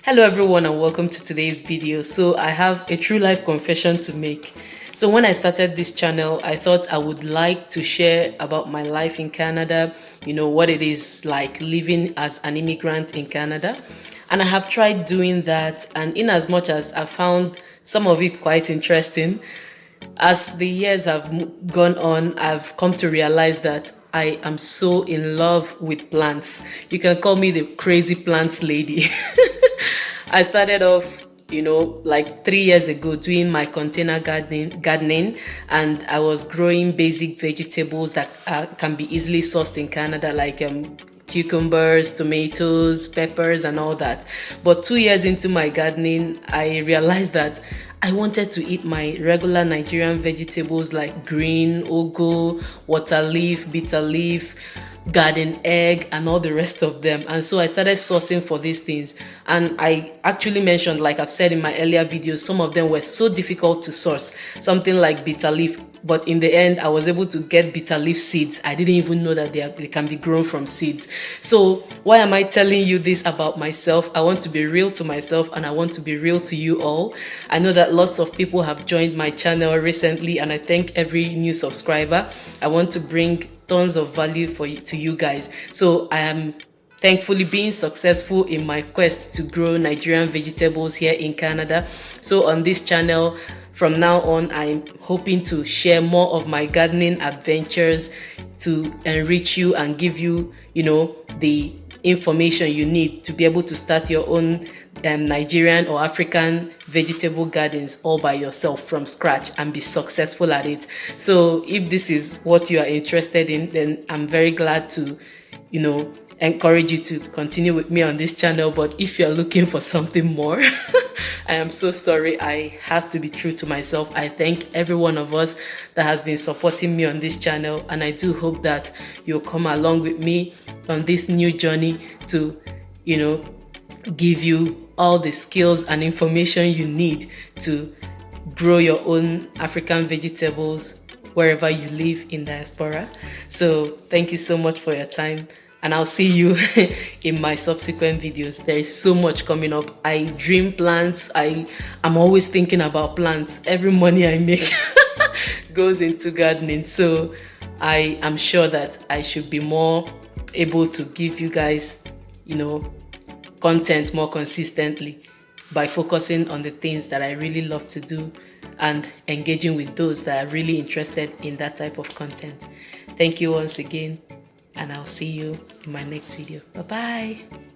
Hello everyone and welcome to today's video. So I have a true life confession to make. So when I started this channel, I thought I would like to share about my life in Canada, what it is like living as an immigrant in Canada. And I have tried doing that, and in as much as I found some of it quite interesting, as the years have gone on, I've come to realize that I am so in love with plants. You can call me the crazy plants lady. I started off, like 3 years ago doing my container gardening, and I was growing basic vegetables that can be easily sourced in Canada, like cucumbers, tomatoes, peppers, and all that. But 2 years into my gardening, I realized that I wanted to eat my regular Nigerian vegetables like green, ugu, water leaf, bitter leaf, garden egg, and all the rest of them. And so I started sourcing for these things. And I actually mentioned, like I've said in my earlier videos, some of them were so difficult to source. Something like bitter leaf. But in the end, I was able to get bitter leaf seeds. I didn't even know that they can be grown from seeds. So why am I telling you this about myself? I want to be real to myself, and I want to be real to you all. I know that lots of people have joined my channel recently, and I thank every new subscriber. I want to bring tons of value to you guys. So I am thankfully being successful in my quest to grow Nigerian vegetables here in Canada. So on this channel, from now on, I'm hoping to share more of my gardening adventures to enrich you and give you, the information you need to be able to start your own Nigerian or African vegetable gardens all by yourself from scratch and be successful at it. So if this is what you are interested in, then I'm very glad to, encourage you to continue with me on this channel. But if you're looking for something more, I am so sorry. I have to be true to myself. I thank every one of us that has been supporting me on this channel, and I do hope that you'll come along with me on this new journey to, give you all the skills and information you need to grow your own African vegetables wherever you live in diaspora. So thank you so much for your time, and I'll see you in my subsequent videos. There is so much coming up. I dream plants. I'm always thinking about plants. Every money I make goes into gardening. So I am sure that I should be more able to give you guys, content more consistently by focusing on the things that I really love to do and engaging with those that are really interested in that type of content. Thank you once again, and I'll see you in my next video. Bye bye.